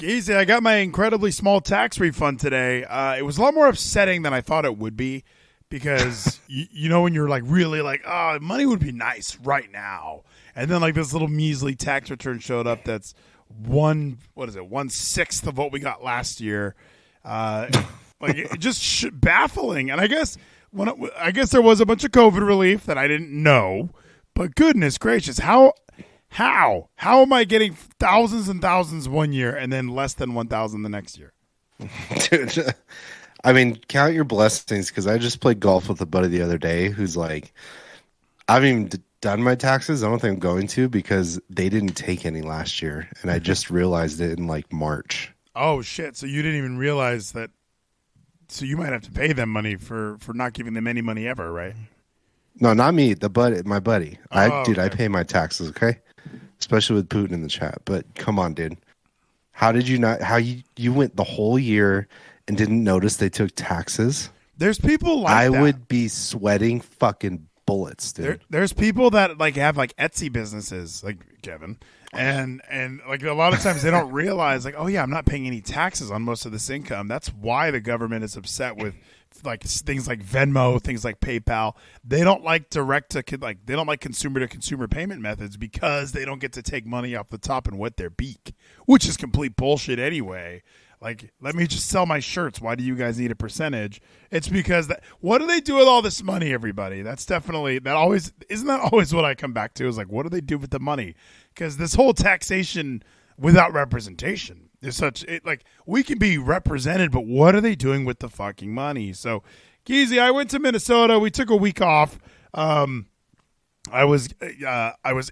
Geezy, I got my incredibly small tax refund today. It was a lot more upsetting than I thought it would be because, you know, when you're like really like, oh, money would be nice right now. And then like this little measly tax return showed up that's 1/6 of what we got last year. Like it just baffling. And I guess there was a bunch of COVID relief that I didn't know, but goodness gracious, how am I getting thousands and thousands one year and then less than 1,000 the next year? Dude, I mean, count your blessings, because I just played golf with a buddy the other day who's like, I haven't even done my taxes. I don't think I'm going to, because they didn't take any last year, and I just realized it in like March. Oh shit! So you didn't even realize that? So you might have to pay them money for not giving them any money ever, right? No, not me. My buddy. I okay. pay my taxes. Okay, especially with Putin in the chat. But come on, dude. How did you not? How you went the whole year and didn't notice they took taxes? There's people like I that. would be sweating fucking bullets, dude. There's people that like have like Etsy businesses, like Kevin, and like a lot of times they don't realize like, oh yeah, I'm not paying any taxes on most of this income. That's why the government is upset with like things like Venmo, things like PayPal. They don't like they don't like consumer to consumer payment methods because they don't get to take money off the top and wet their beak, which is complete bullshit anyway. Like, let me just sell my shirts. Why do you guys need a percentage? It's because what do they do with all this money, everybody? Isn't that always what I come back to is like, what do they do with the money? Because this whole taxation without representation is we can be represented, but what are they doing with the fucking money? So, Geezy, I went to Minnesota. We took a week off. I was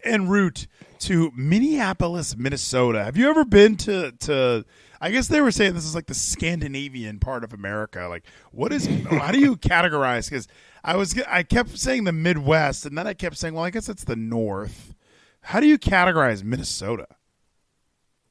en route to Minneapolis, Minnesota. Have you ever been to I guess they were saying this is like the Scandinavian part of America. Like, how do you categorize? Because I kept saying the Midwest, and then I kept saying, well, I guess it's the North. How do you categorize Minnesota?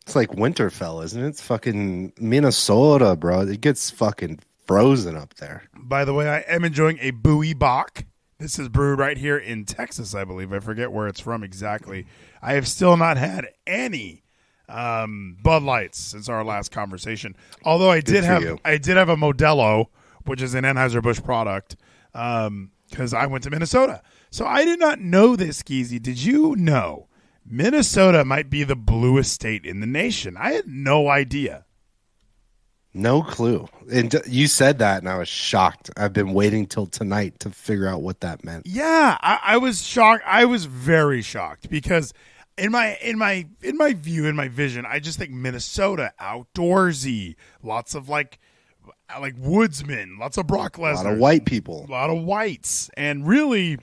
It's like Winterfell, isn't it? It's fucking Minnesota, bro. It gets fucking frozen up there. By the way, I am enjoying a Bowie Bock. This is brewed right here in Texas, I believe. I forget where it's from exactly. I have still not had any Bud Lights since our last conversation. Although I did have a Modelo, which is an Anheuser-Busch product, because I went to Minnesota. So I did not know this, Geezy. Did you know Minnesota might be the bluest state in the nation? I had no idea. No clue. And you said that, and I was shocked. I've been waiting till tonight to figure out what that meant. Yeah, I was shocked. I was very shocked because in my vision, I just think Minnesota, outdoorsy, lots of like woodsmen, lots of Brock Lesnar, a lot of white people, a lot of whites, and really,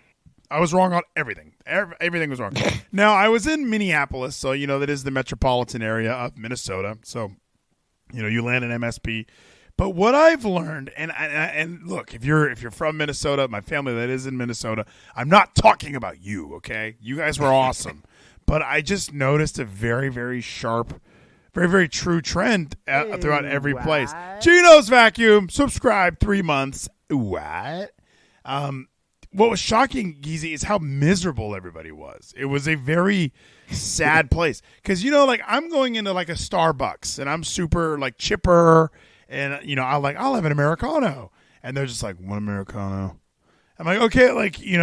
I was wrong on everything. Everything was wrong. Now I was in Minneapolis, so that is the metropolitan area of Minnesota. So. You land an MSP. But what I've learned, and look, if you're from Minnesota, my family that is in Minnesota, I'm not talking about you, okay? You guys were awesome. But I just noticed a very, very sharp, very, very true trend throughout every place. Gino's Vacuum, subscribe, 3 months. What? What was shocking, Geezy, is how miserable everybody was. It was a very sad place. Because, I'm going into like a Starbucks and I'm super like chipper and, I'll have an Americano. And they're just like, one Americano. I'm like, okay, like, you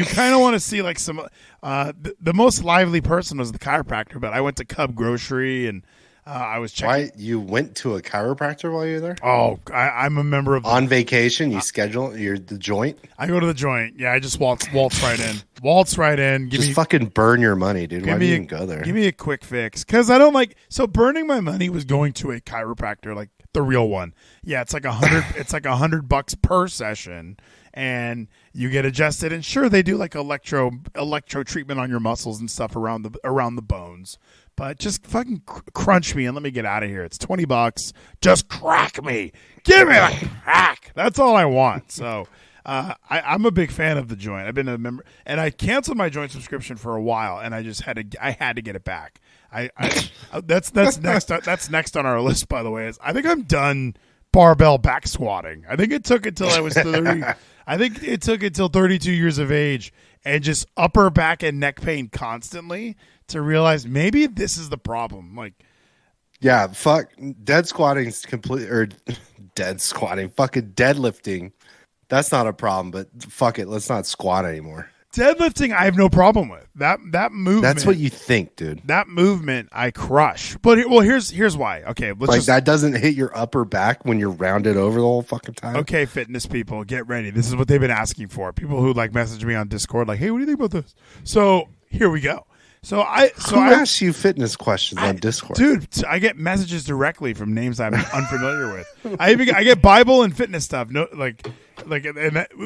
kind of want to see like some, the most lively person was the chiropractor, but I went to Cub Grocery and I was checking. Why you went to a chiropractor while you were there? Oh, I'm a member of on vacation. You schedule the joint. I go to the joint. Yeah, I just waltz right in. Waltz right in. Fucking burn your money, dude. Why do you even go there? Give me a quick fix, because I don't like. So burning my money was going to a chiropractor, like the real one. Yeah, it's like $100. It's like $100 per session, and you get adjusted. And sure, they do like electro treatment on your muscles and stuff around the bones. But just fucking crunch me and let me get out of here. It's $20. Just crack me. Give me the crack. That's all I want. So I'm a big fan of the joint. I've been a member, and I canceled my joint subscription for a while, and I had to get it back. That's next. That's next on our list, by the way. I think I'm done barbell back squatting. I think it took until I was 30. I think it took until 32 years of age and just upper back and neck pain constantly to realize maybe this is the problem. Like, Yeah, fuck dead squatting's complete or dead squatting, fucking deadlifting. That's not a problem, but fuck it, let's not squat anymore. Deadlifting, I have no problem with that movement. That's what you think, dude. That movement, I crush. But here's why. Okay, that doesn't hit your upper back when you're rounded over the whole fucking time. Okay, fitness people, get ready. This is what they've been asking for. People who like message me on Discord, like, "Hey, what do you think about this?" So here we go. Who asks you fitness questions on Discord, dude? I get messages directly from names I'm unfamiliar with. I get Bible and fitness stuff. No,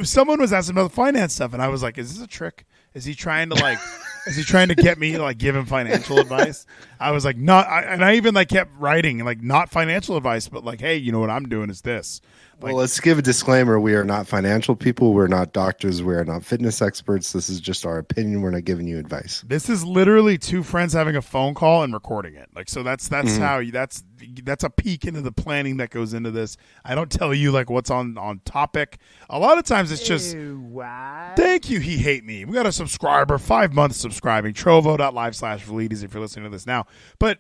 someone was asking about the finance stuff, and I was like, "Is this a trick? Is he trying to get me to like give him financial advice?" I was like, "Not," and I even like kept writing like not financial advice, but like, "Hey, you know what I'm doing is this." Well, let's give a disclaimer. We are not financial people. We're not doctors. We are not fitness experts. This is just our opinion. We're not giving you advice. This is literally two friends having a phone call and recording it. Like, so that's how that's a peek into the planning that goes into this. I don't tell you like what's on topic. A lot of times it's just, thank you, he hate me. We got a subscriber, 5 months subscribing, trovo.live/Vleeties if you're listening to this now. But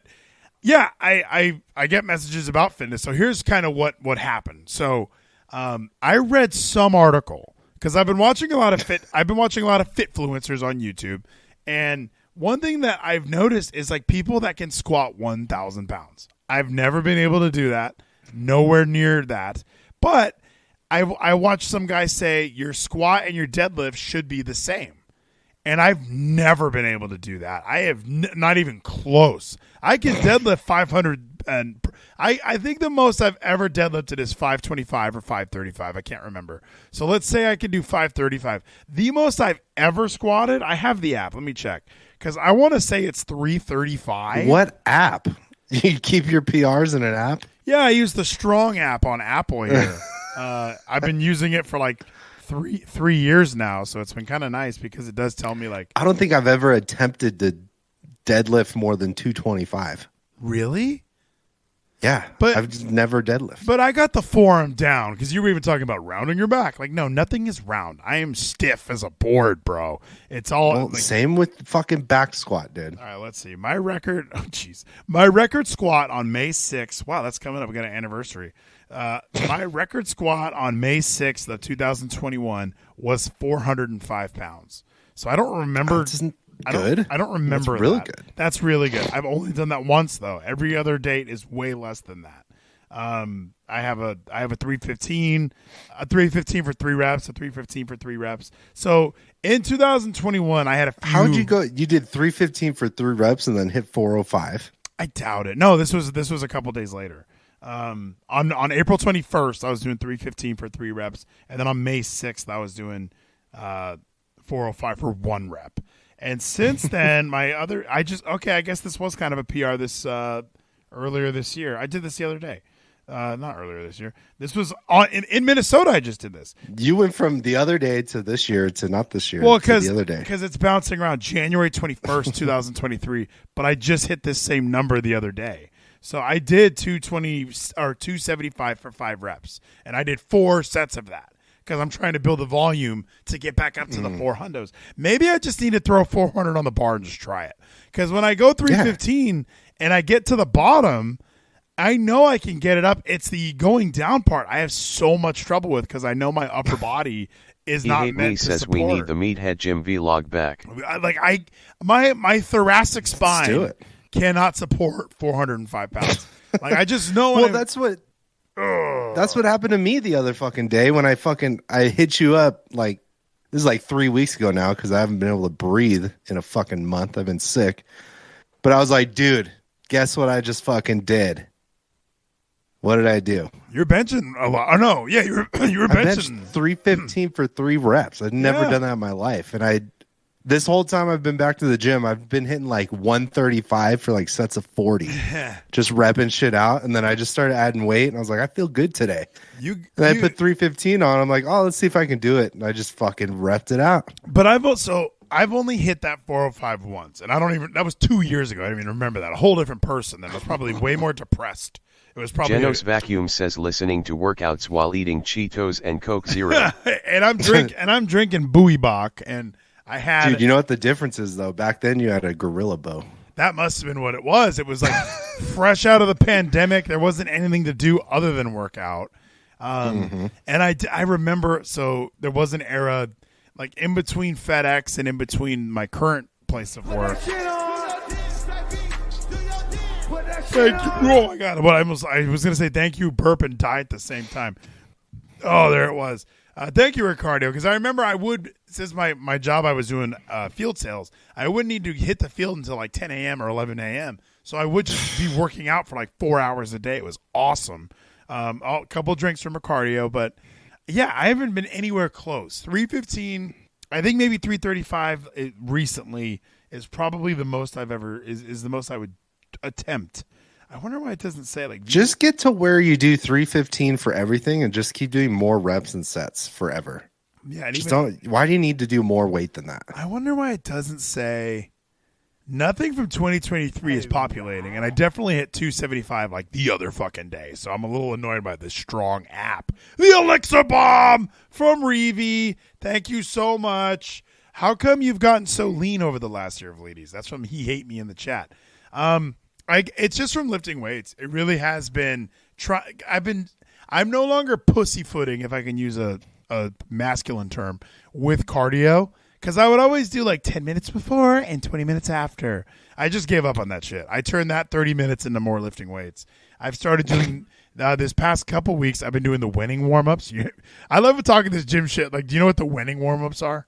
yeah, I get messages about fitness. So here's kind of what happened. So I read some article because I've been watching a lot of fitfluencers on YouTube, and one thing that I've noticed is like people that can squat 1,000 pounds. I've never been able to do that, nowhere near that. But I watched some guy say your squat and your deadlift should be the same. And I've never been able to do that. I have not even close. I can deadlift 500, and I think the most I've ever deadlifted is 525 or 535. I can't remember. So let's say I can do 535. The most I've ever squatted, I have the app. Let me check. Because I want to say it's 335. What app? You keep your PRs in an app? Yeah, I use the Strong app on Apple here. I've been using it for like three years now, so it's been kind of nice because it does tell me like I don't think I've ever attempted to deadlift more than 225. Really? Yeah, but I've just never deadlift. But I got the forearm down because you were even talking about rounding your back. Like, no, nothing is round. I am stiff as a board, bro. It's all same with fucking back squat, dude. All right, let's see. My record squat on May 6th. Wow, that's coming up. We got an anniversary. My record squat on May 6th of 2021 was 405 pounds. So I don't remember. I don't remember. That's really good. That's really good. I've only done that once though. Every other date is way less than that. I have a 315, a 315 for 3 reps, a 315 for 3 reps. So in 2021, I had a few. How'd you go? You did 315 for 3 reps and then hit 405. I doubt it. No, this was a couple days later. On April 21st, I was doing 315 for 3 reps, and then on May 6th, I was doing 405 for 1 rep. And since then, I guess this was kind of a PR this earlier this year. I did this the other day. Not earlier this year. This was in Minnesota. I just did this. You went from the other day to this year to not this year. Well, to the other day because it's bouncing around January 21st, 2023. But I just hit this same number the other day. So I did 220 or 275 for 5 reps, and I did 4 sets of that because I'm trying to build the volume to get back up to the 400s. Maybe I just need to throw 400 on the bar and just try it. Because when I go 315 and I get to the bottom, I know I can get it up. It's the going down part I have so much trouble with because I know my upper body is not meant to says support. We need the Meathead Gym vlog back. My thoracic spine cannot support 405 pounds. Like I just know. Well, that's what happened to me the other fucking day when I hit you up. Like this is like 3 weeks ago now because I haven't been able to breathe in a fucking month. I've been sick, but I was like, dude, guess what I just fucking did? What did I do? You're benching a lot. Oh no, yeah, you were benching. I benched 315 for 3 reps. I've never done that in my life, and this whole time I've been back to the gym, I've been hitting like 135 for like sets of 40, just repping shit out. And then I just started adding weight, and I was like, I feel good today. I put 315 on. I'm like, oh, let's see if I can do it. And I just fucking repped it out. But I've only hit that 405 once, and that was 2 years ago. I don't even remember that. A whole different person. That was probably way more depressed. It was probably Genos Vacuum says listening to workouts while eating Cheetos and Coke Zero. and I'm drinking Bowie Bach, and I had. Dude, you know what the difference is though? Back then you had a gorilla bow. That must have been what it was. It was like fresh out of the pandemic. There wasn't anything to do other than work out. And I remember, so there was an era like in between FedEx and in between my current place of work. Thank you. Oh my God. But I was going to say thank you, burp, and die at the same time. Oh, there it was. Thank you, Ricardo. Because I remember I would, since my job, I was doing field sales, I wouldn't need to hit the field until like 10 a.m. or 11 a.m. So I would just be working out for like 4 hours a day. It was awesome. A couple drinks from Ricardo, but yeah, I haven't been anywhere close. 315, I think maybe 335 recently is probably the most I've ever, is the most I would attempt. I wonder why it doesn't say like. Just get to where you do 315 for everything and just keep doing more reps and sets forever. Yeah. Just don't. Why do you need to do more weight than that? I wonder why it doesn't say. Nothing from 2023 is populating, and I definitely hit 275 like the other fucking day. So I'm a little annoyed by this strong app. The Elixir Bomb from Reevy. Thank you so much. How come you've gotten so lean over the last year of Vleeties? That's from He Hate Me in the chat. It's just from lifting weights. It really has been. I'm no longer pussyfooting, if I can use a masculine term, with cardio. Because I would always do like 10 minutes before and 20 minutes after. I just gave up on that shit. I turned that 30 minutes into more lifting weights. I've started doing, this past couple weeks, I've been doing the winning warm-ups. I love talking this gym shit. Like, do you know what the winning warm-ups are?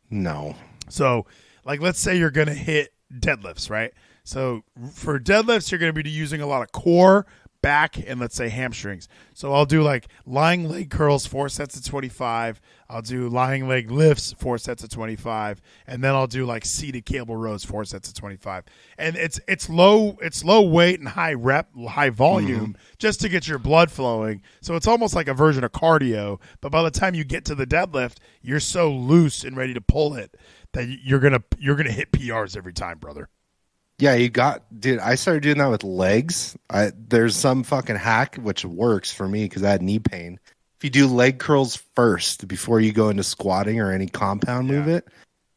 No. So, like, let's say you're going to hit deadlifts, right? So, for deadlifts, you're going to be using a lot of core, back, and let's say hamstrings. So I'll do like lying leg curls, 4 sets of 25. I'll do lying leg lifts, 4 sets of 25, and then I'll do like seated cable rows, 4 sets of 25. And it's low weight and high volume just to get your blood flowing. So it's almost like a version of cardio, but by the time you get to the deadlift, you're so loose and ready to pull it that you're going to hit PRs every time, brother. Yeah, dude, I started doing that with legs. There's some fucking hack, which works for me because I had knee pain. If you do leg curls first before you go into squatting or any compound movement,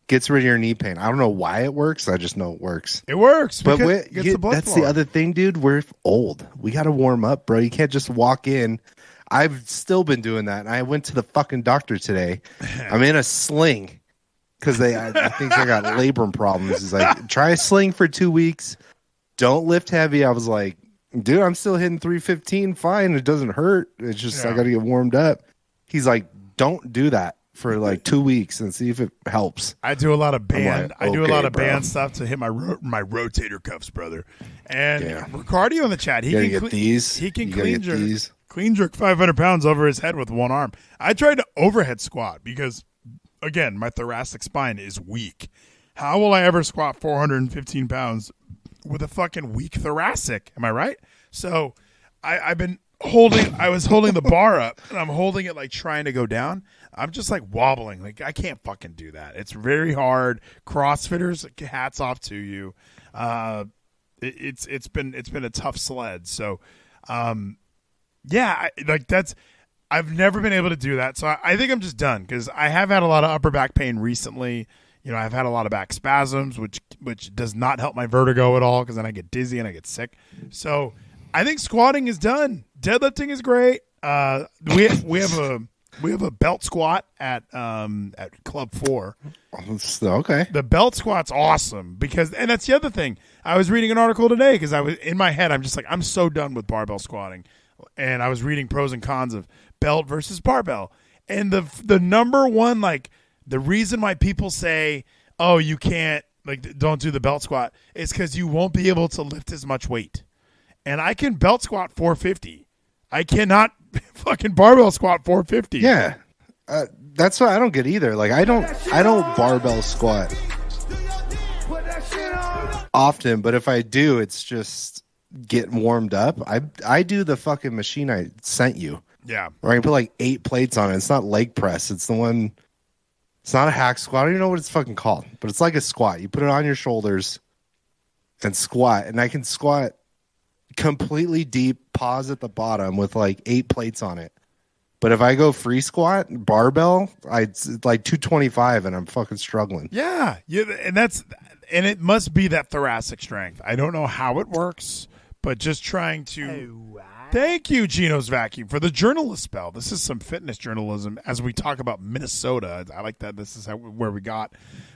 gets rid of your knee pain. I don't know why it works. I just know it works. It works. But that's the other thing, dude. We're old. We got to warm up, bro. You can't just walk in. I've still been doing that. And I went to the fucking doctor today. I'm in a sling. Because I think I got labrum problems. He's like, try a sling for 2 weeks. Don't lift heavy. I was like, dude, I'm still hitting 315. Fine. It doesn't hurt. It's just I got to get warmed up. He's like, don't do that for like 2 weeks and see if it helps. I do a lot of band. I do a lot of band stuff to hit my rotator cuffs, brother. And Ricardo in the chat, he can clean jerk 500 pounds over his head with one arm. I tried to overhead squat because. Again, my thoracic spine is weak. How will I ever squat 415 pounds with a fucking weak thoracic? Am I right? So I was holding the bar up and I'm holding it like trying to go down. I'm just like wobbling. Like I can't fucking do that. It's very hard. CrossFitters, hats off to you. It's been a tough sled. So, I've never been able to do that, so I think I'm just done because I have had a lot of upper back pain recently. You know, I've had a lot of back spasms, which does not help my vertigo at all because then I get dizzy and I get sick. So I think squatting is done. Deadlifting is great. We have a belt squat at Club 4. Okay. The belt squat's awesome and that's the other thing. I was reading an article today because I was in my head. I'm just like I'm so done with barbell squatting, and I was reading pros and cons of belt versus barbell. And the number one, like the reason why people say, oh, you can't, like, don't do the belt squat is because you won't be able to lift as much weight. And I can belt squat 450. I cannot fucking barbell squat 450. Yeah. That's what I don't get either. Like I don't barbell squat often, but if I do, it's just getting warmed up. I do the fucking machine I sent you. Yeah. Where I can put like 8 plates on it. It's not leg press. It's the one. It's not a hack squat. I don't even know what it's fucking called, but it's like a squat. You put it on your shoulders and squat, and I can squat completely deep, pause at the bottom with like 8 plates on it. But if I go free squat, barbell, it's like 225, and I'm fucking struggling. Yeah, and and it must be that thoracic strength. I don't know how it works, but just trying to. Thank you, Gino's Vacuum, for the journalist spell. This is some fitness journalism as we talk about Minnesota. I like that. This is where we got,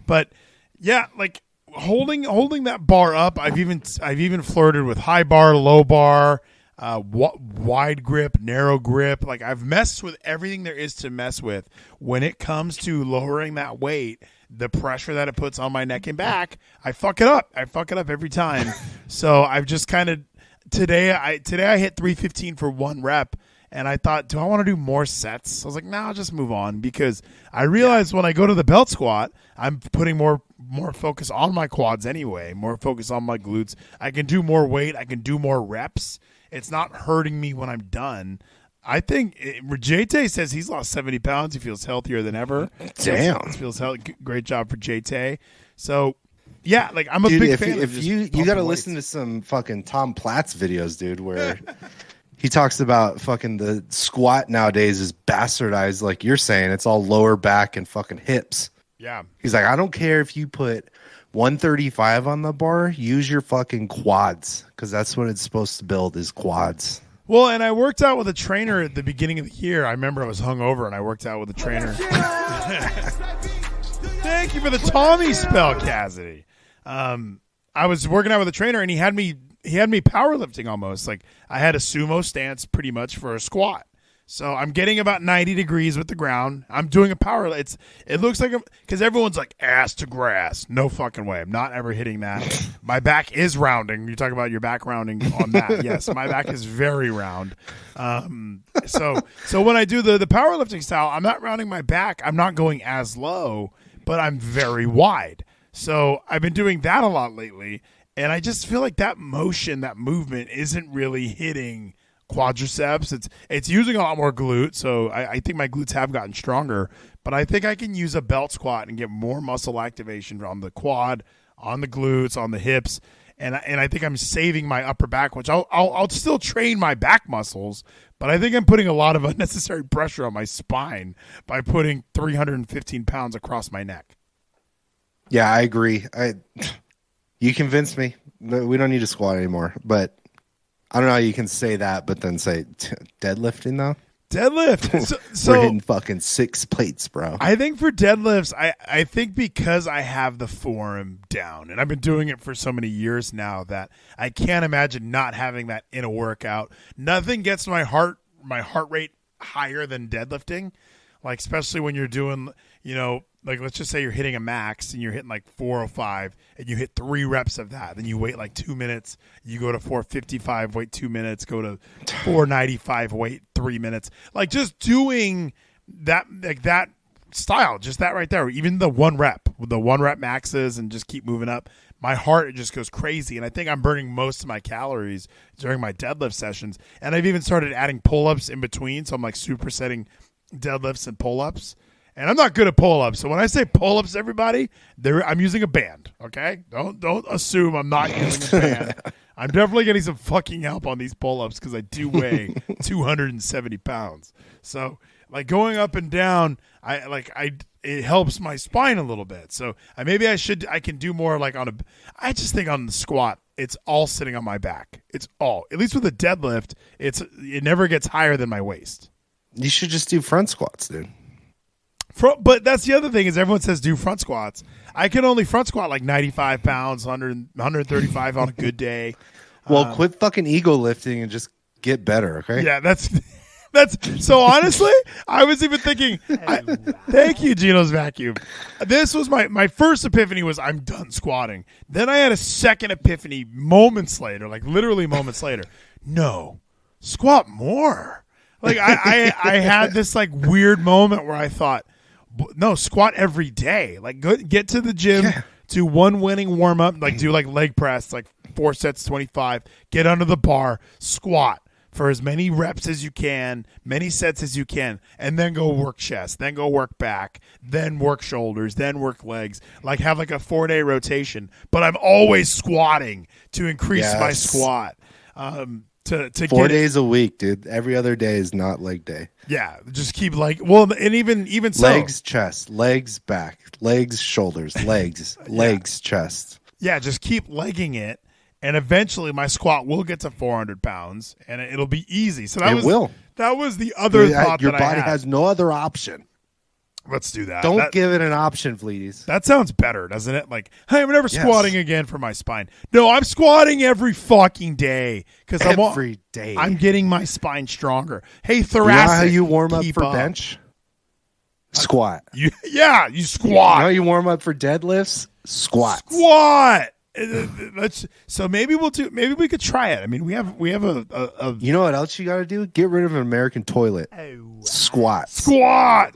but yeah, like holding that bar up. I've even flirted with high bar, low bar. Wide grip, narrow grip. Like I've messed with everything there is to mess with when it comes to lowering that weight. The pressure that it puts on my neck and back, I fuck it up. I fuck it up every time. So I've just kind of today I hit 315 for 1 rep, and I thought, do I want to do more sets? I was like, no, I'll just move on, because I realized when I go to the belt squat, I'm putting more focus on my quads anyway, more focus on my glutes. I can do more weight. I can do more reps. It's not hurting me when I'm done. I think JT says he's lost 70 pounds. He feels healthier than ever. Damn. Feels healthy. Great job for JT. So, yeah, like I'm a big fan of if you got to listen to some fucking Tom Platz videos, dude, where he talks about fucking the squat nowadays is bastardized, like you're saying. It's all lower back and fucking hips. Yeah. He's like, I don't care if you put 135 on the bar, use your fucking quads, because that's what it's supposed to build, is quads. Well, and I worked out with a trainer at the beginning of the year. I remember I was hungover and I worked out with a trainer. Thank you for the Tommy spell, Cassidy. I was working out with a trainer, and he had me powerlifting almost. Like I had a sumo stance pretty much for a squat. So I'm getting about 90 degrees with the ground. I'm doing a power. It looks like because everyone's like ass to grass. No fucking way. I'm not ever hitting that. My back is rounding. You talk about your back rounding on that. Yes, my back is very round. So when I do the powerlifting style, I'm not rounding my back. I'm not going as low, but I'm very wide. So I've been doing that a lot lately, and I just feel like that motion, that movement isn't really hitting quadriceps. It's using a lot more glute, so I think my glutes have gotten stronger, but I think I can use a belt squat and get more muscle activation on the quad, on the glutes, on the hips, and I think I'm saving my upper back, which I'll still train my back muscles, but I think I'm putting a lot of unnecessary pressure on my spine by putting 315 pounds across my neck. Yeah, I agree. You convinced me. We don't need to squat anymore, but I don't know how you can say that, but then say deadlifting though. Deadlift. So we're hitting fucking 6 plates, bro. I think for deadlifts, I think because I have the form down, and I've been doing it for so many years now that I can't imagine not having that in a workout. Nothing gets my heart rate higher than deadlifting. Like especially when you're doing, like let's just say you're hitting a max and you're hitting like 405 and you hit 3 reps of that. Then you wait like 2 minutes. You go to 455, wait 2 minutes, go to 495, wait 3 minutes. Like just doing that, like that style, just that right there. Even the 1 rep, with the 1 rep maxes and just keep moving up. My heart, it just goes crazy. And I think I'm burning most of my calories during my deadlift sessions. And I've even started adding pull-ups in between. So I'm like supersetting deadlifts and pull-ups. And I'm not good at pull-ups. So when I say pull-ups, everybody, I'm using a band, okay? Don't assume I'm not using a band. I'm definitely getting some fucking help on these pull-ups because I do weigh 270 pounds. So like going up and down, it helps my spine a little bit. So I can do more like I just think on the squat, it's all sitting on my back. It's all, at least with a deadlift, it never gets higher than my waist. You should just do front squats, dude. But that's the other thing is everyone says do front squats. I can only front squat like 95 pounds, 135 on a good day. Well, quit fucking ego lifting and just get better, okay? Yeah, that's so honestly, I was even thinking, thank you, Gino's Vacuum. This was my first epiphany was I'm done squatting. Then I had a second epiphany moments later, like literally moments later. No, squat more. Like I had this like weird moment where I thought, no, squat every day. Like get to the gym, do 1 winning warm up, like do like leg press, like 4 sets, 25. Get under the bar, squat for as many reps as you can, many sets as you can, and then go work chest, then go work back, then work shoulders, then work legs. Like have like a 4-day rotation. But I'm always squatting to increase my squat. To 4 days a week, dude. Every other day is not leg day. Yeah, just keep and even so, legs, chest, legs, back, legs, shoulders, legs, legs, chest. Yeah, just keep legging it, and eventually my squat will get to 400 pounds, and it'll be easy. So that was the other thought your that I body had. has no other option. Let's do that. Don't give it an option, Vleeties. That sounds better, doesn't it? Like, hey, I'm never squatting again for my spine. No, I'm squatting every fucking day because I'm getting my spine stronger. Hey, thoracic. You know how you warm up for bench? Squat. You squat. You know how you warm up for deadlifts? Squat. So maybe maybe we could try it. I mean, we have a you know what else you got to do? Get rid of an American toilet. Squat.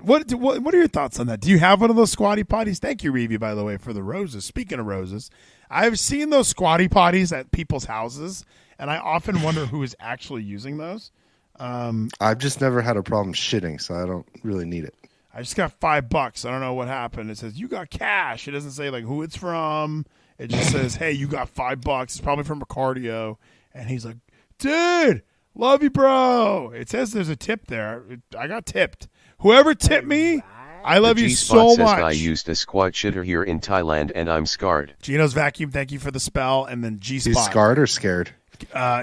What are your thoughts on that? Do you have one of those squatty potties? Thank you, Reevy, by the way, for the roses. Speaking of roses, I've seen those squatty potties at people's houses, and I often wonder who is actually using those. I've just never had a problem shitting, so I don't really need it. I just got $5. I don't know what happened. It says you got cash. It doesn't say like who it's from. It just says, hey, you got $5. It's probably from a cardio. And he's like, dude, love you, bro. It says there's a tip there. I got tipped. Whoever tipped me, I love you so much. I used a squat shitter here in Thailand and I'm scarred. Gino's Vacuum, thank you for the spell. And then G-Spot. He's scarred or scared?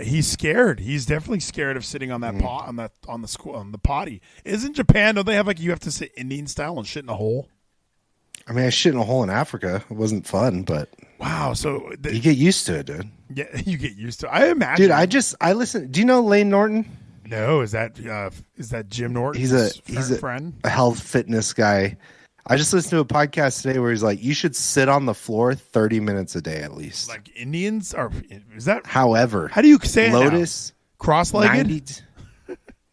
He's scared. He's definitely scared of sitting on that pot on the potty. Isn't Japan? Don't they have like you have to sit Indian style and shit in a hole? I mean, I shit in a hole in Africa. It wasn't fun, but wow. So you get used to it, dude. Yeah, you get used to it. I imagine. Dude, I listen. Do you know Lane Norton? No, is that Jim Norton? He's a friend, a health fitness guy. I just listened to a podcast today where he's like, you should sit on the floor 30 minutes a day at least. Like Indians? Or is that? However. How do you say it Lotus. Now? Cross-legged?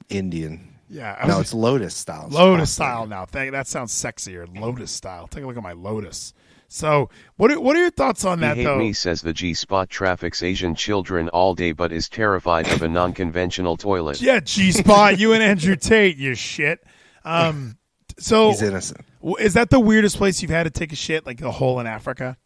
Indian. Yeah. No, it's Lotus style. Lotus style now. That sounds sexier. Lotus style. Take a look at my Lotus. So what are your thoughts on that, though? Me says the G-Spot traffics Asian children all day but is terrified of a non-conventional toilet. Yeah, G-Spot. You and Andrew Tate, you shit. So he's innocent. Is that the weirdest place you've had to take a shit, like a hole in Africa?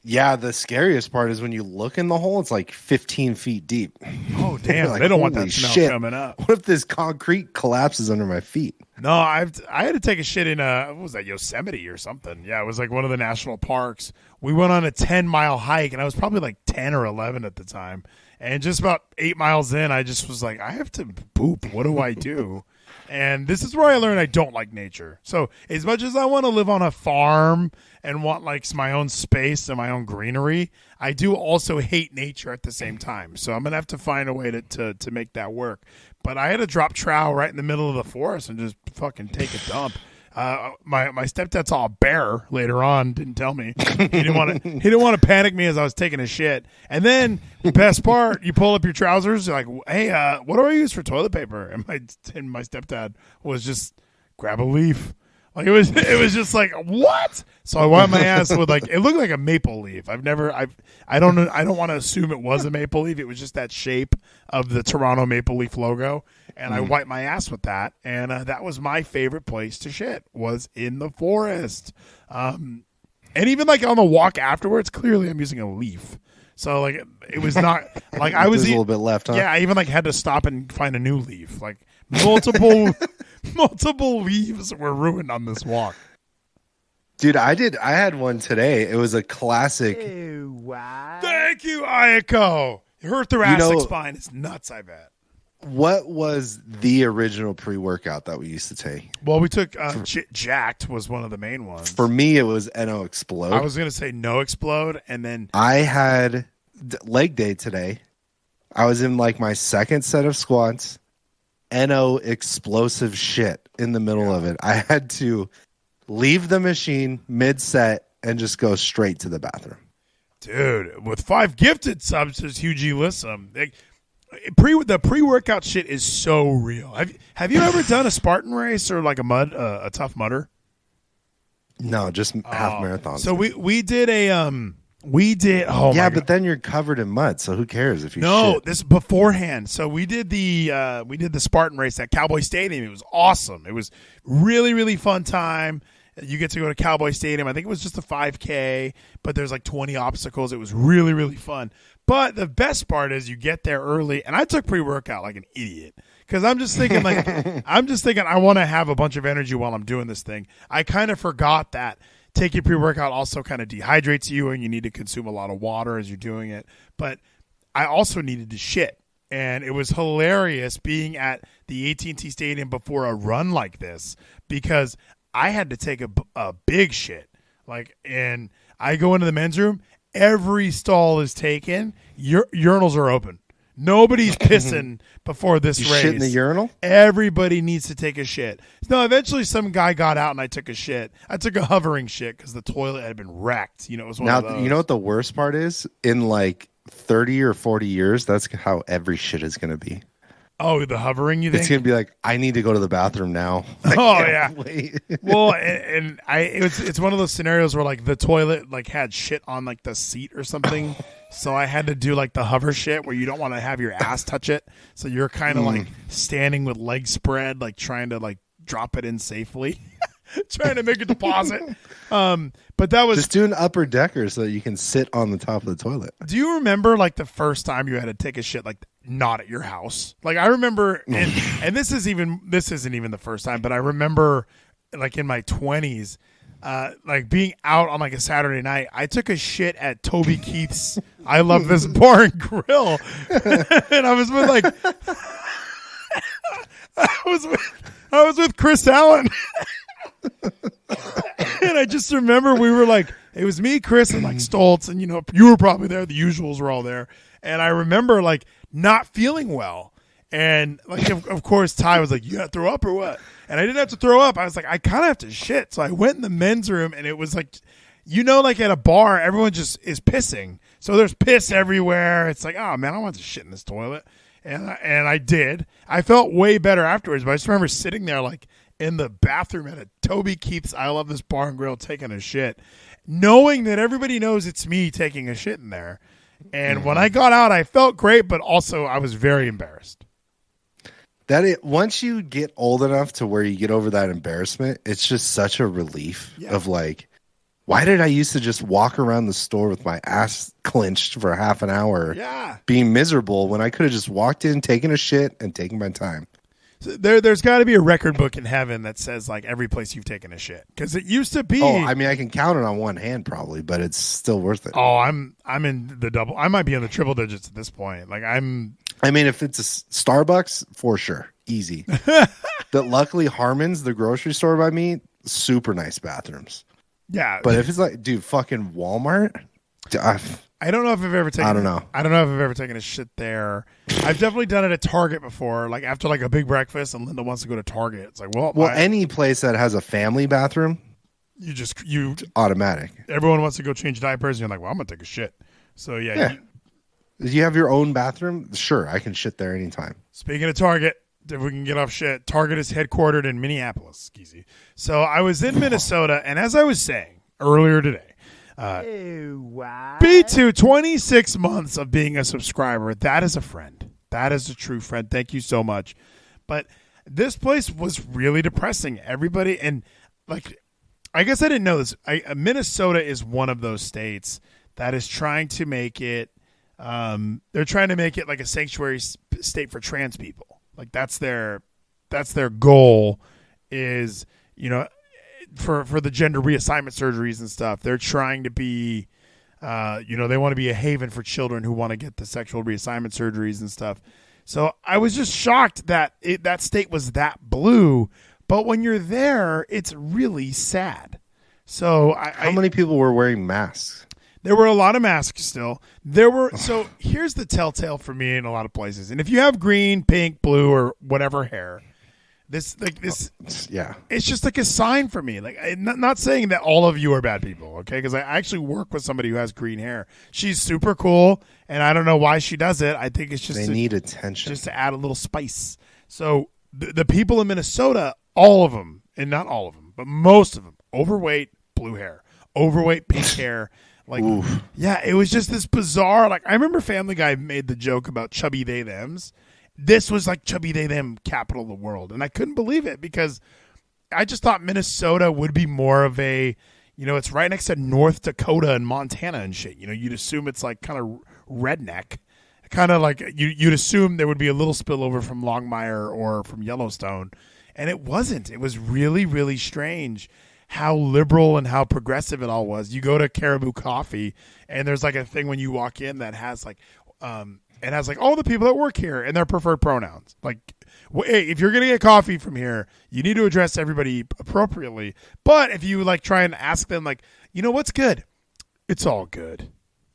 Yeah, the scariest part is when you look in the hole, it's like 15 feet deep. Oh, damn. Like, they don't want that smell coming up. What if this concrete collapses under my feet? No, I had to take a shit in what was that, Yosemite or something? Yeah, it was like one of the national parks. We went on a 10-mile hike, and I was probably like 10 or 11 at the time. And just about 8 miles in, I just was like, I have to poop. What do I do? And this is where I learned I don't like nature. So as much as I want to live on a farm and want like my own space and my own greenery, I do also hate nature at the same time. So I'm going to have to find a way to make that work. But I had to drop trowel right in the middle of the forest and just fucking take a dump. My stepdad saw a bear later on. Didn't tell me. He didn't want to panic me as I was taking a shit. And then the best part, you pull up your trousers. You're like, hey, what do I use for toilet paper? And my stepdad was just grab a leaf. Like it was just like what? So I wiped my ass with like it looked like a maple leaf. I don't know. I don't want to assume it was a maple leaf. It was just that shape of the Toronto Maple Leaf logo. And I wiped my ass with that, and that was my favorite place to shit, was in the forest. And even like on the walk afterwards, clearly I'm using a leaf. So like it was not like I was a little bit left, huh? Yeah, I even like had to stop and find a new leaf. Like multiple leaves were ruined on this walk. Dude, I had one today. It was a classic. Ew, wow. Thank you, Ayako. Her thoracic spine is nuts, I bet. What was the original pre-workout that we used to take? Well, we took Jacked was one of the main ones. For me, it was NO Explode. I was going to say No Explode, and then I had leg day today. I was in like my second set of squats. NO explosive shit in the middle of it. I had to leave the machine mid-set and just go straight to the bathroom. Dude, with 5 gifted subs, there's huge Elissum. The pre-workout shit is so real. Have you ever done a Spartan race or like a tough mudder? No, just half marathons. So we did but then you're covered in mud, so who cares if you shit? This beforehand. So we did the Spartan race at Cowboy Stadium. It was awesome. It was really, really fun time. You get to go to Cowboy Stadium. I think it was just a 5K, but there's like 20 obstacles. It was really, really fun. But the best part is you get there early, and I took pre-workout like an idiot because I'm just thinking I want to have a bunch of energy while I'm doing this thing. I kind of forgot that taking pre-workout also kind of dehydrates you, and you need to consume a lot of water as you're doing it. But I also needed to shit. And it was hilarious being at the AT&T Stadium before a run like this because I had to take a big shit. Like, and I go into the men's room, every stall is taken, urinals are open. Nobody's pissing before this race. Shit in the urinal? Everybody needs to take a shit. No, eventually some guy got out and I took a shit. I took a hovering shit because the toilet had been wrecked. You know, it was one of those. You know what the worst part is? In like 30 or 40 years, that's how every shit is going to be. Oh, the hovering, you think? It's going to be like, I need to go to the bathroom now. Oh, yeah. Well, it's one of those scenarios where like the toilet like had shit on like the seat or something. So I had to do like the hover shit where you don't want to have your ass touch it. So you're kind of like standing with legs spread, like trying to like drop it in safely, trying to make a deposit. But that was just do an upper decker so that you can sit on the top of the toilet. Do you remember like the first time you had to take a shit like not at your house? Like I remember, and this isn't even the first time, but I remember like in my 20s, like being out on like a Saturday night, I took a shit at Toby Keith's I Love This Bar and Grill, and I was with like I was with Chris Allen. And I just remember we were like, it was me, Chris, and like Stoltz, and you know, you were probably there. The usuals were all there. And I remember like not feeling well. And like, of course, Ty was like, you got to throw up or what? And I didn't have to throw up. I was like, I kind of have to shit. So I went in the men's room, and it was like, you know, like at a bar, everyone just is pissing. So there's piss everywhere. It's like, oh man, I want to shit in this toilet. And I did. I felt way better afterwards, but I just remember sitting there like in the bathroom at a Toby Keith's I Love This Bar and Grill taking a shit, knowing that everybody knows it's me taking a shit in there. And when I got out, I felt great, but also I was very embarrassed. Once you get old enough to where you get over that embarrassment, it's just such a relief of like, why did I used to just walk around the store with my ass clenched for half an hour being miserable when I could have just walked in, taken a shit, and taken my time? So there's got to be a record book in heaven that says like every place you've taken a shit, because it used to be. Oh, I mean, I can count it on one hand probably, but it's still worth it. Oh, I'm in the double. I might be in the triple digits at this point. Like I mean, if it's a Starbucks, for sure, easy. But luckily, Harmon's, the grocery store by me, super nice bathrooms. Yeah, but if it's like, dude, fucking Walmart, I don't know if I've ever taken. I don't know if I've ever taken a shit there. I've definitely done it at Target before, like after like a big breakfast, and Linda wants to go to Target. It's like, any place that has a family bathroom, you automatic. Everyone wants to go change diapers, and you're like, well, I'm gonna take a shit. So yeah. You have your own bathroom? Sure, I can shit there anytime. Speaking of Target, if we can get off shit, Target is headquartered in Minneapolis, Geezy. So I was in Minnesota, and as I was saying earlier today, B2, 26 months of being a subscriber, that is a friend. That is a true friend. Thank you so much. But this place was really depressing. Everybody, and like, I guess I didn't know this. Minnesota is one of those states that is trying to make it, they're trying to make it like a sanctuary state for trans people. Like that's their goal is, you know, for the gender reassignment surgeries and stuff. They're trying to be, you know, they want to be a haven for children who want to get the sexual reassignment surgeries and stuff. So I was just shocked that that state was that blue. But when you're there, it's really sad. So how many people were wearing masks? There were a lot of masks still. So here's the telltale for me in a lot of places. And if you have green, pink, blue, or whatever hair, it's just like a sign for me. Like, I'm not saying that all of you are bad people, okay? Because I actually work with somebody who has green hair. She's super cool, and I don't know why she does it. I think it's just they need attention, just to add a little spice. So the people in Minnesota, all of them, and not all of them, but most of them, overweight, blue hair, overweight, pink hair. Like, oof. Yeah, it was just this bizarre. Like, I remember Family Guy made the joke about chubby they thems. This was like chubby they them capital of the world, and I couldn't believe it because I just thought Minnesota would be more of a, you know, it's right next to North Dakota and Montana and shit. You know, you'd assume it's like kind of redneck, kind of like you'd assume there would be a little spillover from Longmire or from Yellowstone, and it wasn't. It was really, really strange. how liberal and how progressive it all was. You go to Caribou Coffee, and there's like a thing when you walk in that has like it has like all the people that work here and their preferred pronouns. Like, hey, if you're gonna get coffee from here, you need to address everybody appropriately. But if you like try and ask them, like, you know what's good, it's all good.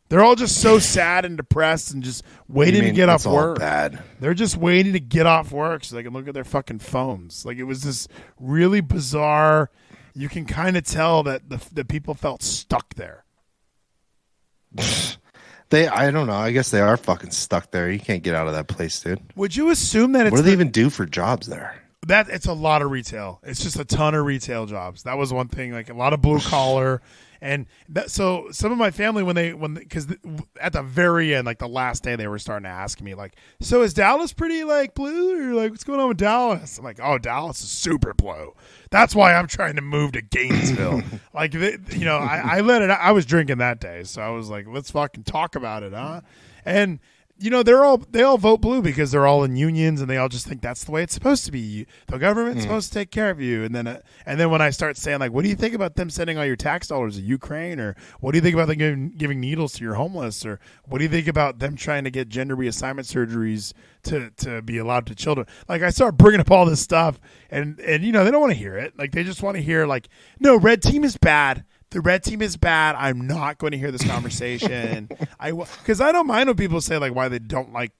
They're all just so sad and depressed and just waiting to get off work. Bad. They're just waiting to get off work so they can look at their fucking phones. Like, it was this really bizarre. You can kind of tell that the people felt stuck there. I don't know. I guess they are fucking stuck there. You can't get out of that place, dude. Would you assume that it's what do they even do for jobs there? That it's a lot of retail. It's just a ton of retail jobs. That was one thing. Like a lot of blue collar. And so some of my family, because at the very end, like the last day, they were starting to ask me, like, so is Dallas pretty like blue, or like what's going on with Dallas? I'm like, oh, Dallas is super blue. That's why I'm trying to move to Gainesville. Like, I let it. I was drinking that day, so I was like, let's fucking talk about it, huh? And they all vote blue because they're all in unions and they all just think that's the way it's supposed to be. The government's supposed to take care of you. And then when I start saying, like, what do you think about them sending all your tax dollars to Ukraine? Or what do you think about them giving needles to your homeless? Or what do you think about them trying to get gender reassignment surgeries to be allowed to children? Like, I start bringing up all this stuff and they don't want to hear it. Like, they just want to hear, like, no, red team is bad. The red team is bad. I'm not going to hear this conversation. Because I don't mind when people say like why they don't like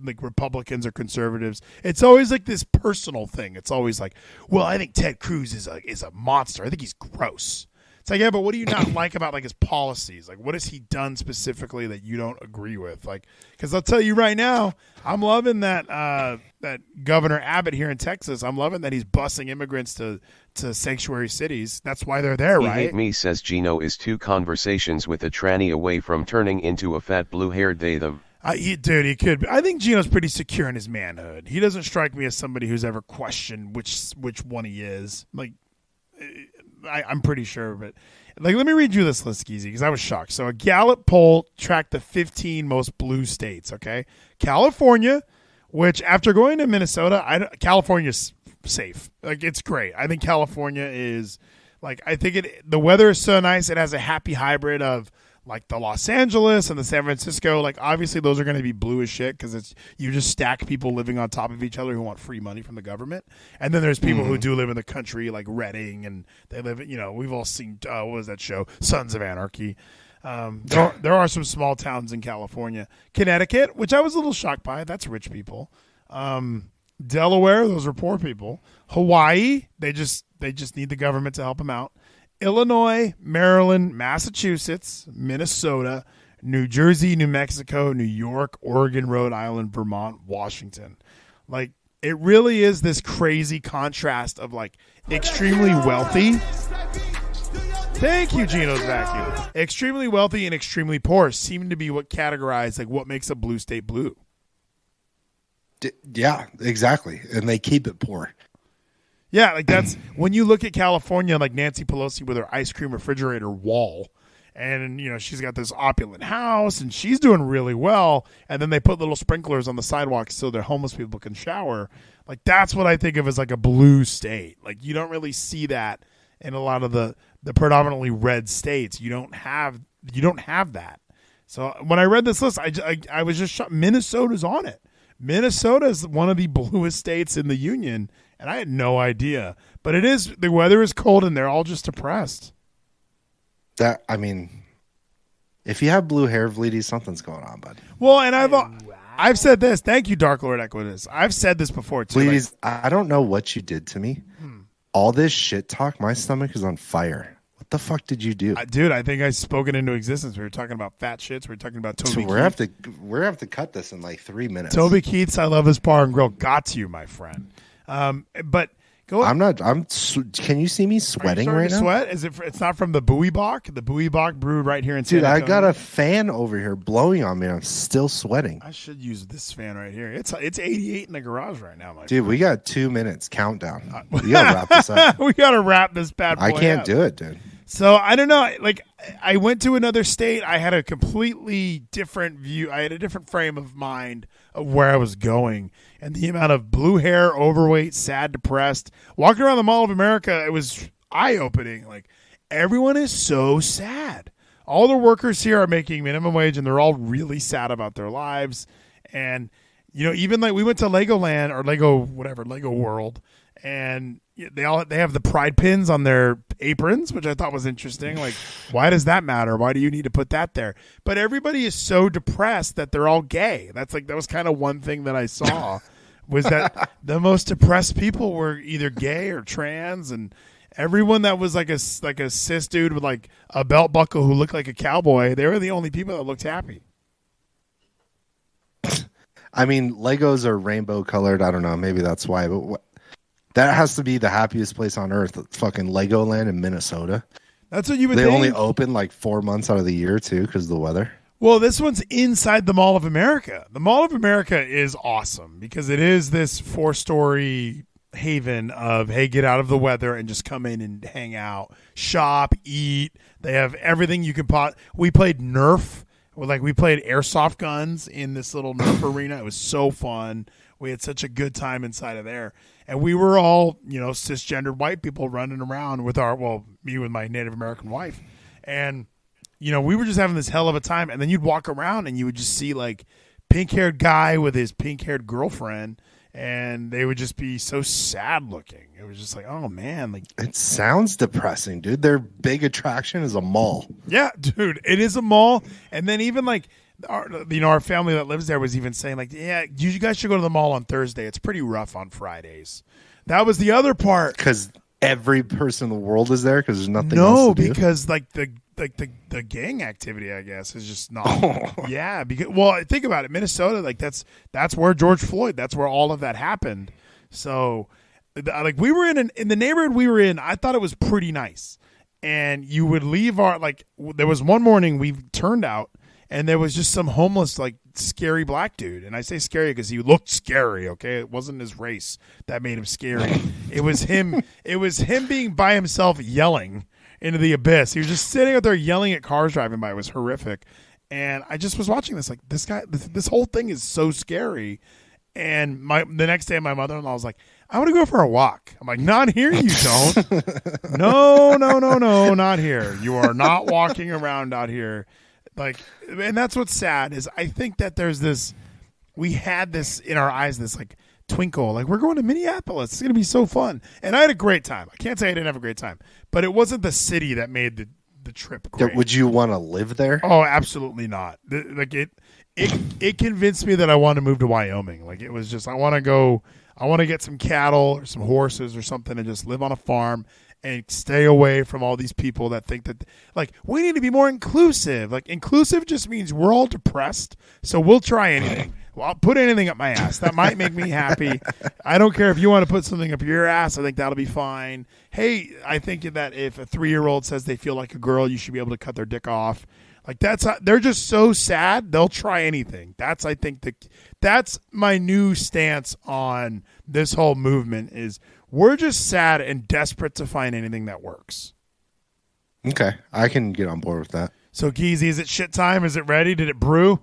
like Republicans or conservatives. It's always like this personal thing. It's always like, well, I think Ted Cruz is a monster. I think he's gross. It's like, yeah, but what do you not like about like his policies? Like, what has he done specifically that you don't agree with? Like, because I'll tell you right now, I'm loving that that Governor Abbott here in Texas. I'm loving that he's busing immigrants to sanctuary cities. That's why they're there, right? He hate me, says Gino, is 2 conversations with a tranny away from turning into a fat blue-haired they-them. He could. I think Gino's pretty secure in his manhood. He doesn't strike me as somebody who's ever questioned which one he is. Like, I'm pretty sure, but like, let me read you this list, Geezy, because I was shocked. So a Gallup poll tracked the 15 most blue states. Okay, California, which after going to Minnesota, California's safe. Like, it's great. I think California is like, I think the weather is so nice. It has a happy hybrid of like the Los Angeles and the San Francisco. Like, obviously those are going to be blue as shit because you just stack people living on top of each other who want free money from the government. And then there's people who do live in the country, like Redding, and they live, we've all seen, what was that show? Sons of Anarchy. There are some small towns in California. Connecticut, which I was a little shocked by. That's rich people. Delaware, those are poor people. Hawaii, they just need the government to help them out. Illinois, Maryland, Massachusetts, Minnesota, New Jersey, New Mexico, New York, Oregon, Rhode Island, Vermont, Washington. Like, it really is this crazy contrast of like extremely wealthy. Thank you, Gino's vacuum. Extremely wealthy and extremely poor seem to be what categorize like what makes a blue state blue. Yeah, exactly. And they keep it poor. Yeah, like that's when you look at California, like Nancy Pelosi with her ice cream refrigerator wall, and she's got this opulent house and she's doing really well, and then they put little sprinklers on the sidewalks so their homeless people can shower. Like, that's what I think of as like a blue state. Like, you don't really see that in a lot of the predominantly red states. You don't have that. So when I read this list, I was just shocked. Minnesota's on it. Minnesota is one of the bluest states in the union, and I had no idea. But the weather is cold, and they're all just depressed. If you have blue hair, Vleeties, something's going on, bud. Well, and I've said this. Thank you, Dark Lord Equitas. I've said this before too. Vleeties, I don't know what you did to me. All this shit talk, my stomach is on fire. What the fuck did you do? Dude, I think I spoke it into existence. We were talking about fat shits. We were talking about Toby so Keith. We're have to cut this in like 3 minutes. Toby Keith's I Love His Bar and Grill got to you, my friend. But go ahead. Can you see me sweating right now? Sweat? It's not from the Bowie Bach? The Bowie Bach brewed right here in San Dude, Antonio. I got a fan over here blowing on me. I'm still sweating. I should use this fan right here. It's 88 in the garage right now, my dude. We got 2 minutes countdown. We gotta wrap this up. We gotta wrap this bad boy I can't up. do it, dude. So I don't know. Like, I went to another state. I had a completely different view. I had a different frame of mind of where I was going, and the amount of blue hair, overweight, sad, depressed, walking around the Mall of America. eye-opening. Like, everyone is so sad. All the workers here are making minimum wage, and they're all really sad about their lives. And, even like we went to Legoland or Lego World, and they have the pride pins on their aprons, which I thought was interesting. Like, why does that matter? Why do you need to put that there? But everybody is so depressed that they're all gay. That was kind of one thing that I saw was that the most depressed people were either gay or trans, and everyone that was like a cis dude with like a belt buckle who looked like a cowboy, they were the only people that looked happy. I mean, Legos are rainbow colored. I don't know. Maybe that's why. But that has to be the happiest place on earth. Fucking Legoland in Minnesota. That's what you would think. think. They only open like 4 months out of the year, too, because of the weather. Well, this one's inside the Mall of America. The Mall of America is awesome because it is this 4-story haven of, hey, get out of the weather and just come in and hang out, shop, eat. They have everything you could We played Nerf. We played airsoft guns in this little Nerf arena. It was so fun. We had such a good time inside of there. And we were all, cisgendered white people running around with me with my Native American wife. And, we were just having this hell of a time. And then you'd walk around and you would just see like pink-haired guy with his pink-haired girlfriend. And they would just be so sad looking. It was just like, oh man, like it sounds depressing, dude. Their big attraction is a mall. Yeah, dude, it is a mall. And then even like our family that lives there was even saying like, yeah, you guys should go to the mall on Thursday. It's pretty rough on Fridays. That was the other part. Because every person in the world is there because there's nothing else to do. No, because the gang activity, I guess, is just not. Yeah, because think about it, Minnesota, like that's where George Floyd, that's where all of that happened. So, like we were in the neighborhood we were in, I thought it was pretty nice. And you would leave there was one morning we turned out, and there was just some homeless, like scary black dude. And I say scary because he looked scary. Okay, it wasn't his race that made him scary. It was him. It was him being by himself yelling into the abyss. He was just sitting out there yelling at cars driving by. It was horrific. And I just was watching this, like, this guy, this whole thing is so scary. And the next day, my mother-in-law was like, I want to go for a walk. I'm like, not here, you don't. No, not here. You are not walking around out here. Like, and that's what's sad is I think that we had this in our eyes, this like twinkle, like we're going to Minneapolis. It's going to be so fun. And I had a great time. I can't say I didn't have a great time, but it wasn't the city that made the trip great. Would you want to live there? Oh, absolutely not. It convinced me that I want to move to Wyoming. Like it was just, I want to get some cattle or some horses or something and just live on a farm and stay away from all these people that think that, like, we need to be more inclusive. Like, inclusive just means we're all depressed, so we'll try anything. Well, I'll put anything up my ass. That might make me happy. I don't care if you want to put something up your ass. I think that'll be fine. Hey, I think that if a 3-year-old says they feel like a girl, you should be able to cut their dick off. Like, they're just so sad, they'll try anything. That's my new stance on this whole movement is we're just sad and desperate to find anything that works. Okay, I can get on board with that. So, Geezy, is it shit time? Is it ready? Did it brew?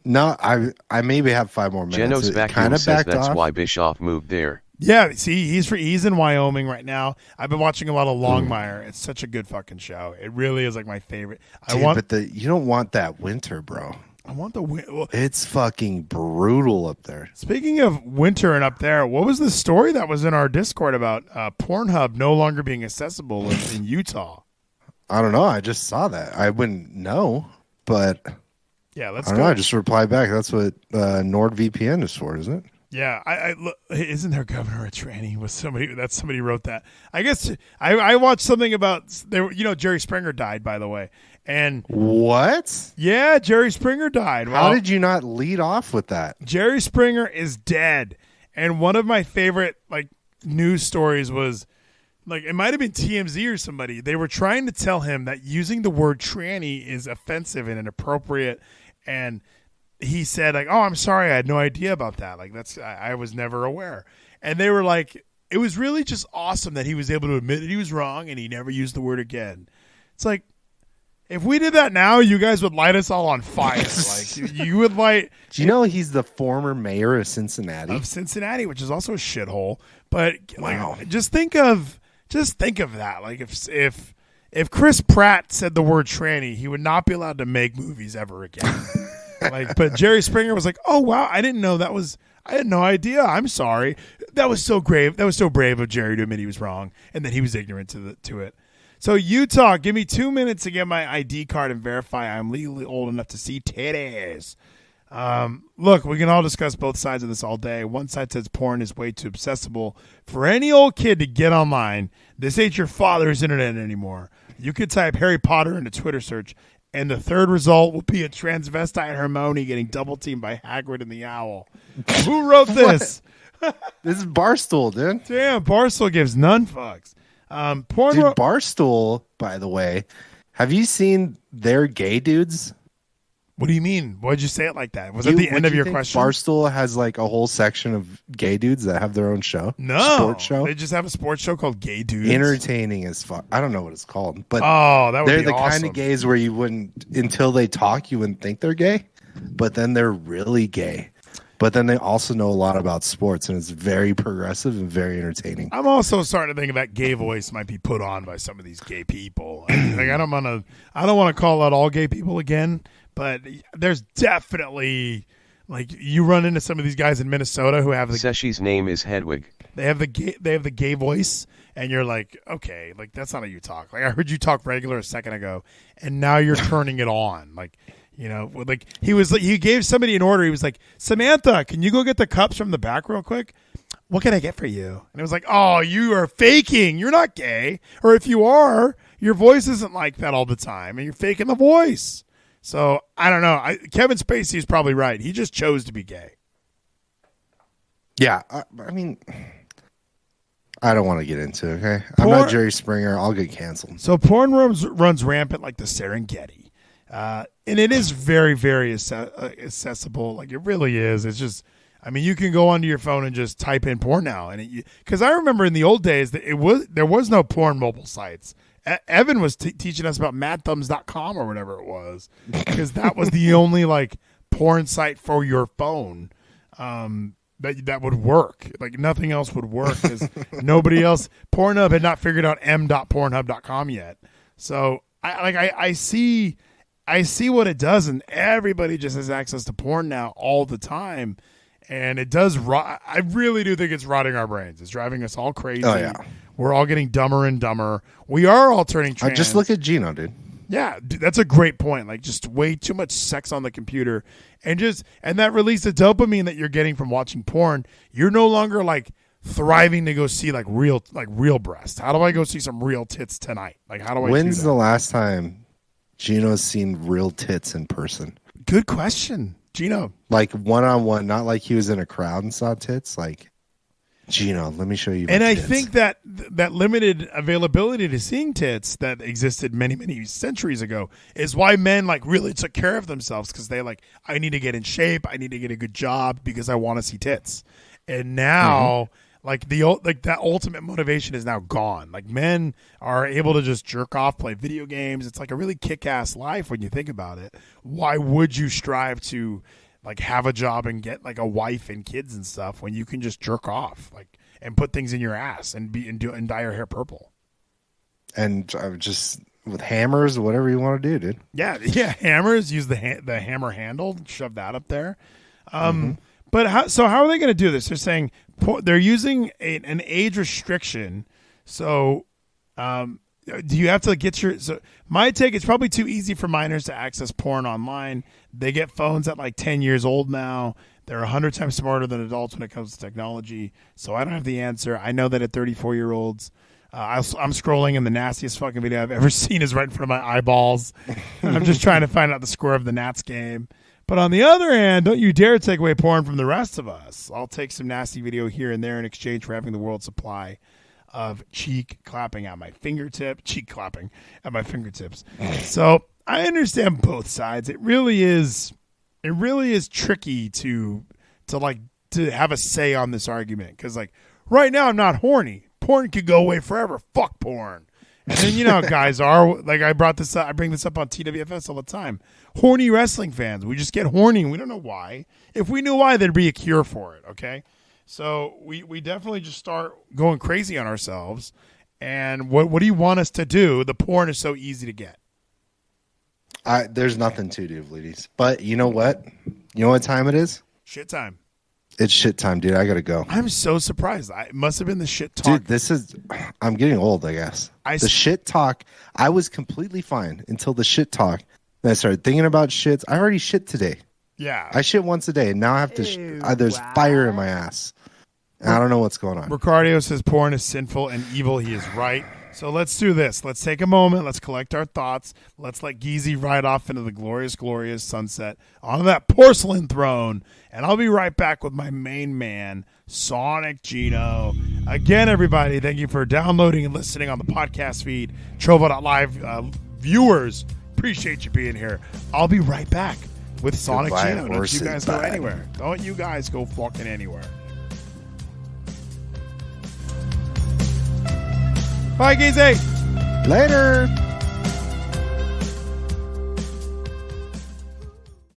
No, I maybe have 5 more minutes. Geno's vacuum says that's why Bischoff moved there. Yeah, see, he's in Wyoming right now. I've been watching a lot of Longmire. It's such a good fucking show. It really is like my favorite. You don't want that winter, bro. I want the winter. Well, it's fucking brutal up there. Speaking of winter and up there, what was the story that was in our Discord about PornHub no longer being accessible in Utah? I don't know. I just saw that. I wouldn't know, but yeah, let's go. I just replied back. That's what NordVPN is for, isn't it? Yeah, I look, isn't there governor a tranny? Somebody wrote that. I guess I watched something about Jerry Springer died, by the way. And what? Yeah, Jerry Springer died. How did you not lead off with that? Jerry Springer is dead. And one of my favorite news stories was it might have been TMZ or somebody. They were trying to tell him that using the word tranny is offensive and inappropriate, and he said, oh, I'm sorry, I had no idea about that. I was never aware. And they were like, it was really just awesome that he was able to admit that he was wrong and he never used the word again. It's like, if we did that now, you guys would light us all on fire. You would light. Do you know he's the former mayor of Cincinnati? Which is also a shithole. But wow. Just think of just think of that. Like if Chris Pratt said the word tranny, he would not be allowed to make movies ever again. But Jerry Springer was like, "Oh wow, I didn't know that was. I had no idea. I'm sorry. That was so grave. That was so brave of Jerry to admit he was wrong and that he was ignorant to it." So Utah, give me 2 minutes to get my ID card and verify I'm legally old enough to see titties. Look, we can all discuss both sides of this all day. One side says porn is way too accessible for any old kid to get online. This ain't your father's internet anymore. You could type Harry Potter into Twitter search, and the third result will be a transvestite Hermione getting double teamed by Hagrid and the Owl. Who wrote this? This is Barstool, dude. Damn, Barstool gives none fucks. Barstool, by the way, have you seen their gay dudes? What do you mean? Why'd you say it like that? Was that the end of your question? Barstool has like a whole section of gay dudes that have their own show. No, sports show. They just have a sports show called Gay Dudes. Entertaining as fuck. I don't know what it's called, but they're the awesome. kind of gays where you wouldn't, until they talk, you wouldn't think they're gay, but then they're really gay. But then they also know a lot about sports, and it's very progressive and very entertaining. I'm also starting to think that gay voice might be put on by some of these gay people. I don't want to call out all gay people again, but there's definitely you run into some of these guys in Minnesota who have Seshi's name is Hedwig. They have the gay voice, and you're like, okay, that's not how you talk. I heard you talk regular a second ago, and now you're turning it on. He gave somebody an order. He was like, Samantha, can you go get the cups from the back real quick? What can I get for you? And it was like, oh, you are faking. You're not gay. Or if you are, your voice isn't like that all the time, and you're faking the voice. So I don't know. Kevin Spacey is probably right. He just chose to be gay. Yeah, I mean, I don't want to get into it. Okay, I'm not Jerry Springer. I'll get canceled. So porn runs rampant like the Serengeti. And it is very, very accessible. It really is. It's just, you can go onto your phone and just type in porn now. And because I remember in the old days that there was no porn mobile sites. Evan was teaching us about madthumbs.com or whatever it was, because that was the only porn site for your phone that would work. Nothing else would work because nobody else. Pornhub had not figured out m.pornhub.com yet. So I see what it does, and everybody just has access to porn now all the time, and it does. I really do think it's rotting our brains. It's driving us all crazy. Oh yeah, we're all getting dumber and dumber. We are all turning trans. Just look at Gino, dude. Yeah, that's a great point. Just way too much sex on the computer, and that release of dopamine that you're getting from watching porn. You're no longer thriving to go see real breasts. How do I go see some real tits tonight? How do I? When's the last time Gino's seen real tits in person? Good question, Gino. One-on-one, not like he was in a crowd and saw tits. Gino, let me show you my tits. I think that limited availability to seeing tits that existed many, many centuries ago is why men really took care of themselves, because they I need to get in shape, I need to get a good job because I want to see tits. And now that ultimate motivation is now gone. Men are able to just jerk off, play video games. It's a really kick-ass life when you think about it. Why would you strive to have a job and get a wife and kids and stuff when you can just jerk off and put things in your ass and dye your hair purple? And just with hammers or whatever you want to do, dude. Yeah, hammers. Use the hammer handle, shove that up there. But how are they going to do this? They're saying they're using an age restriction. So do you have to get my take, it's probably too easy for minors to access porn online. They get phones at 10 years old now. They're 100 times smarter than adults when it comes to technology. So I don't have the answer. I know that at 34-year-olds, I'm scrolling and the nastiest fucking video I've ever seen is right in front of my eyeballs. I'm just trying to find out the score of the Nats game. But on the other hand, don't you dare take away porn from the rest of us. I'll take some nasty video here and there in exchange for having the world's supply of cheek clapping at my fingertips. So I understand both sides. It really is tricky to have a say on this argument, because right now I'm not horny. Porn could go away forever. Fuck porn. And then you know how guys are. I bring this up on TWFS all the time. Horny wrestling fans. We just get horny and we don't know why. If we knew why, there'd be a cure for it. Okay. So we definitely just start going crazy on ourselves, And what do you want us to do? The porn is so easy to get. There's nothing to do, Vleeties. But you know what? You know what time it is? Shit time. It's shit time, dude. I gotta go. I'm so surprised. It must have been the shit talk. Dude, I'm getting old, I guess. The shit talk, I was completely fine until the shit talk. Then I started thinking about shits. I already shit today. Yeah. I shit once a day, and now I have to, there's fire in my ass. And I don't know what's going on. Ricardo says porn is sinful and evil. He is right. So let's do this. Let's take a moment. Let's collect our thoughts. Let's let Geezy ride off into the glorious, glorious sunset on that porcelain throne. And I'll be right back with my main man, Sonic Gino. Again, everybody, thank you for downloading and listening on the podcast feed. Trovo.live viewers, appreciate you being here. I'll be right back with Sonic Gino. Don't you guys go anywhere. Don't you guys go fucking anywhere. Bye, Geezy. Later.